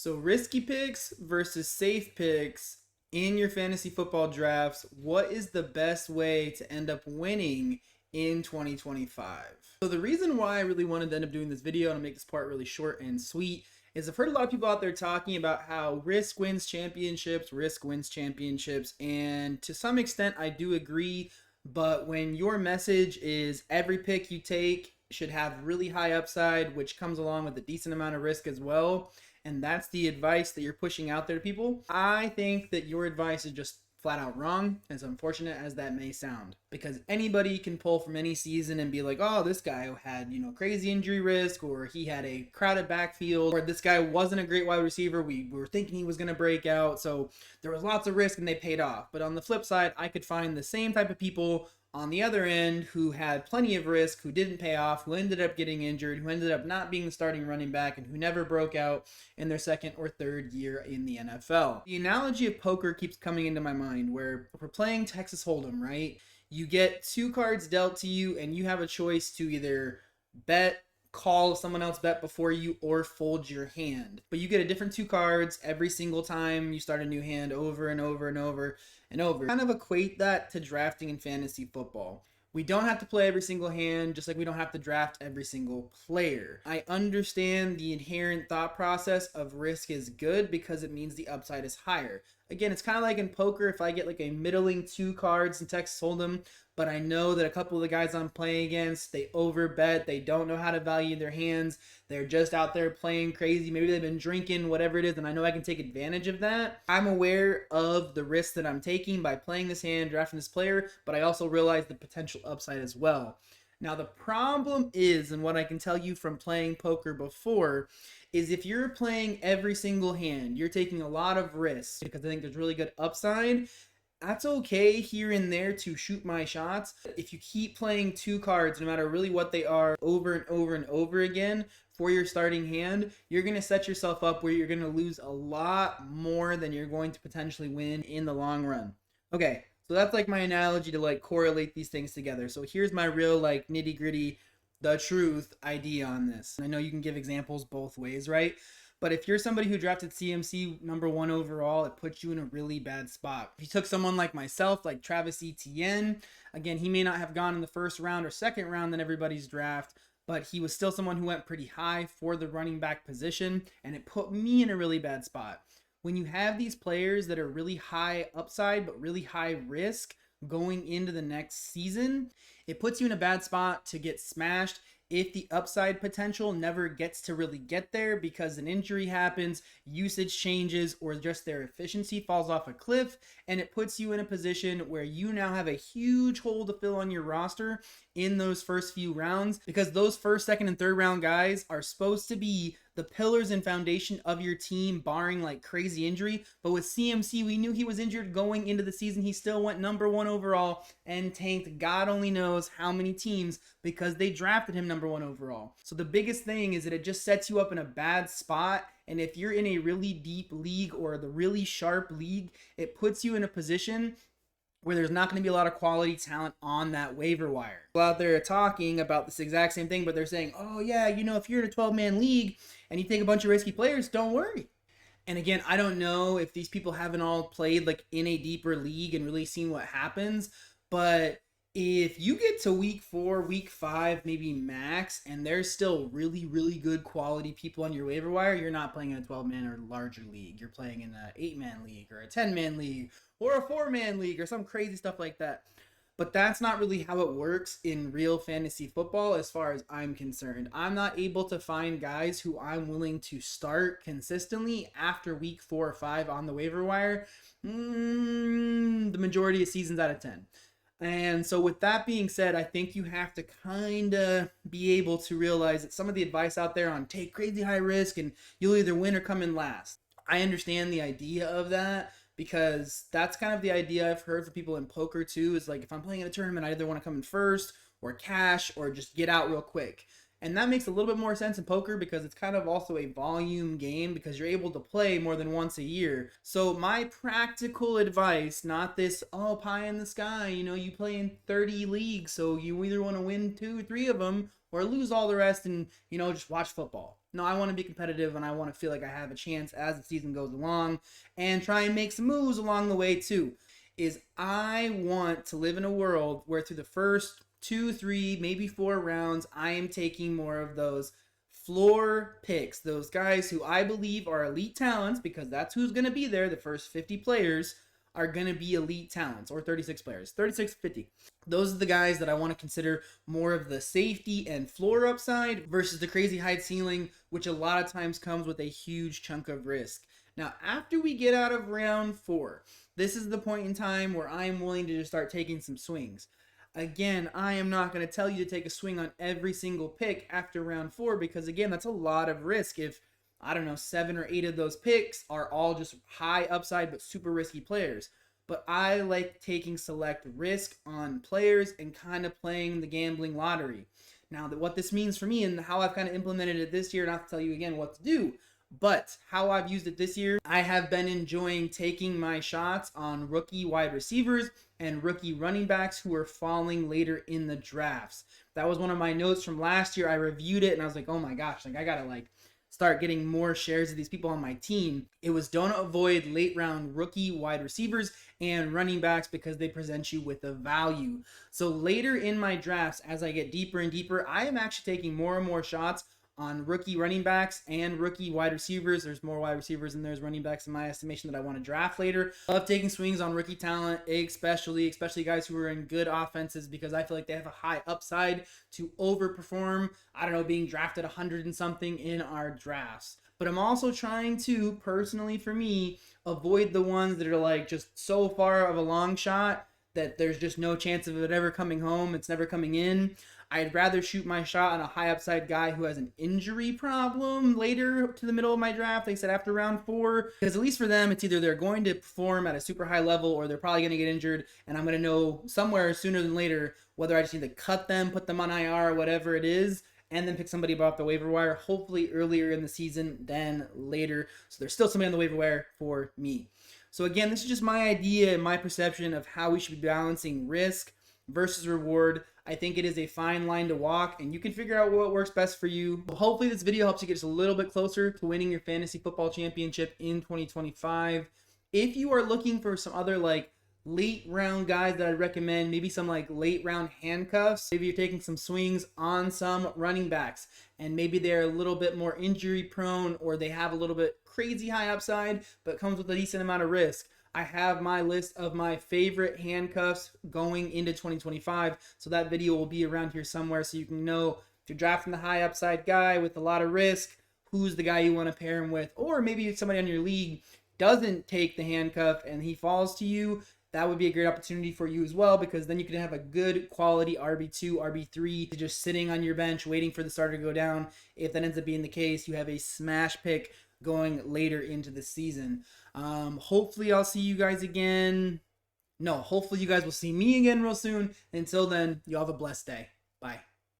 So risky picks versus safe picks in your fantasy football drafts. What is the best way to end up winning in 2025? So the reason why I really wanted to end up doing this video and I'll make this part really short and sweet is I've heard a lot of people out there talking about how risk wins championships, and to some extent I do agree, but when your message is every pick you take should have really high upside, which comes along with a decent amount of risk as well, and that's the advice that you're pushing out there to people, I think that your advice is just flat out wrong, as unfortunate as that may sound. Because anybody can pull from any season and be like, oh, this guy had, crazy injury risk, or he had a crowded backfield, or this guy wasn't a great wide receiver. We were thinking he was going to break out. So there was lots of risk and they paid off. But on the flip side, I could find the same type of people on the other end who had plenty of risk, who didn't pay off, who ended up getting injured, who ended up not being the starting running back, and who never broke out in their second or third year in the NFL. The analogy of poker keeps coming into my mind, where if we're playing Texas Hold'em, right? You get two cards dealt to you and you have a choice to either bet, call someone else bet before you, or fold your hand. But you get a different two cards every single time you start a new hand, over and over and over and over. Kind of equate that to drafting in fantasy football. We don't have to play every single hand, just like we don't have to draft every single player. I understand the inherent thought process of risk is good because it means the upside is higher. Again, it's kind of like in poker. If I get like a middling two cards in Texas Hold'em, but I know that a couple of the guys I'm playing against, they overbet, they don't know how to value their hands, they're just out there playing crazy, maybe they've been drinking, whatever it is, and I know I can take advantage of that. I'm aware of the risk that I'm taking by playing this hand, drafting this player, but I also realize the potential upside as well. Now the problem is, and what I can tell you from playing poker before, is if you're playing every single hand, you're taking a lot of risks because I think there's really good upside. That's okay here and there to shoot my shots. If you keep playing two cards, no matter really what they are, over and over and over again for your starting hand, you're going to set yourself up where you're going to lose a lot more than you're going to potentially win in the long run. Okay, so that's like my analogy to like correlate these things together. So here's my real like nitty gritty, the truth idea on this. I know you can give examples both ways, right? But if you're somebody who drafted CMC number 1 overall, it puts you in a really bad spot. If you took someone like myself, like Travis Etienne, again, he may not have gone in the first round or second round in everybody's draft, but he was still someone who went pretty high for the running back position, and it put me in a really bad spot. When you have these players that are really high upside but really high risk going into the next season, it puts you in a bad spot to get smashed if the upside potential never gets to really get there because an injury happens, usage changes, or just their efficiency falls off a cliff, and it puts you in a position where you now have a huge hole to fill on your roster in those first few rounds, because those first, second, and third round guys are supposed to be the pillars and foundation of your team, barring like crazy injury. But with CMC, we knew he was injured going into the season. He still went number 1 overall and tanked God only knows how many teams because they drafted him number 1 overall. So the biggest thing is that it just sets you up in a bad spot. And if you're in a really deep league or the really sharp league, it puts you in a position where there's not going to be a lot of quality talent on that waiver wire. People out there are talking about this exact same thing, but they're saying, oh yeah, if you're in a 12-man league and you take a bunch of risky players, don't worry. And again, I don't know if these people haven't all played like in a deeper league and really seen what happens, but if you get to week 4, week 5, maybe max, and there's still really, really good quality people on your waiver wire, you're not playing in a 12-man or larger league. You're playing in an 8-man league or a 10-man league or a 4-man league or some crazy stuff like that. But that's not really how it works in real fantasy football as far as I'm concerned. I'm not able to find guys who I'm willing to start consistently after week 4 or 5 on the waiver wire the majority of seasons out of 10. And so with that being said, I think you have to kind of be able to realize that some of the advice out there on take crazy high risk and you'll either win or come in last. I understand the idea of that because that's kind of the idea I've heard from people in poker too, is like if I'm playing in a tournament, I either want to come in first or cash or just get out real quick. And that makes a little bit more sense in poker because it's kind of also a volume game because you're able to play more than once a year. So my practical advice, not this, oh, pie in the sky, you play in 30 leagues, so you either want to win 2 or 3 of them or lose all the rest and, just watch football. No, I want to be competitive and I want to feel like I have a chance as the season goes along and try and make some moves along the way too. I want to live in a world where through the first 2, 3, maybe 4 rounds, I am taking more of those floor picks, those guys who I believe are elite talents, because that's who's going to be there. The first 50 players are going to be elite talents, or 36 players, 36, 50. Those are the guys that I want to consider more of the safety and floor upside versus the crazy high ceiling, which a lot of times comes with a huge chunk of risk. Now, after we get out of round 4, this is the point in time where I am willing to just start taking some swings. Again, I am not going to tell you to take a swing on every single pick after round 4, because again, that's a lot of risk. If, I don't know, 7 or 8 of those picks are all just high upside but super risky players. But I like taking select risk on players and kind of playing the gambling lottery. Now, what this means for me and how I've kind of implemented it this year, not to tell you again what to do, but how I've used it this year, I have been enjoying taking my shots on rookie wide receivers and rookie running backs who are falling later in the drafts. That was one of my notes from last year. I reviewed it and I was like, oh my gosh, I gotta start getting more shares of these people on my team. It was don't avoid late round rookie wide receivers and running backs because they present you with a value. So later in my drafts, as I get deeper and deeper, I am actually taking more and more shots on rookie running backs and rookie wide receivers. There's more wide receivers than there's running backs in my estimation that I want to draft later. I love taking swings on rookie talent, especially guys who are in good offenses, because I feel like they have a high upside to overperform, being drafted 100 and something in our drafts. But I'm also trying to, personally for me, avoid the ones that are just so far of a long shot that there's just no chance of it ever coming home. It's never coming in. I'd rather shoot my shot on a high upside guy who has an injury problem later to the middle of my draft. They said after round 4, because at least for them, it's either they're going to perform at a super high level or they're probably going to get injured. And I'm going to know somewhere sooner than later whether I just need to cut them, put them on IR, or whatever it is, and then pick somebody off the waiver wire, hopefully earlier in the season than later. So there's still somebody on the waiver wire for me. So again, this is just my idea and my perception of how we should be balancing risk versus reward. I think it is a fine line to walk, and you can figure out what works best for you. But hopefully this video helps you get just a little bit closer to winning your fantasy football championship in 2025. If you are looking for some other late round guys that I'd recommend, maybe some late round handcuffs, maybe you're taking some swings on some running backs and maybe they're a little bit more injury prone or they have a little bit crazy high upside but comes with a decent amount of risk. I have my list of my favorite handcuffs going into 2025, so that video will be around here somewhere so you can know if you're drafting the high upside guy with a lot of risk, who's the guy you want to pair him with. Or maybe if somebody on your league doesn't take the handcuff and he falls to you, that would be a great opportunity for you as well, because then you can have a good quality RB2, RB3 just sitting on your bench waiting for the starter to go down. If that ends up being the case, you have a smash pick going later into the season. Hopefully I'll see you guys again. No, hopefully you guys will see me again real soon. Until then, you all have a blessed day. Bye.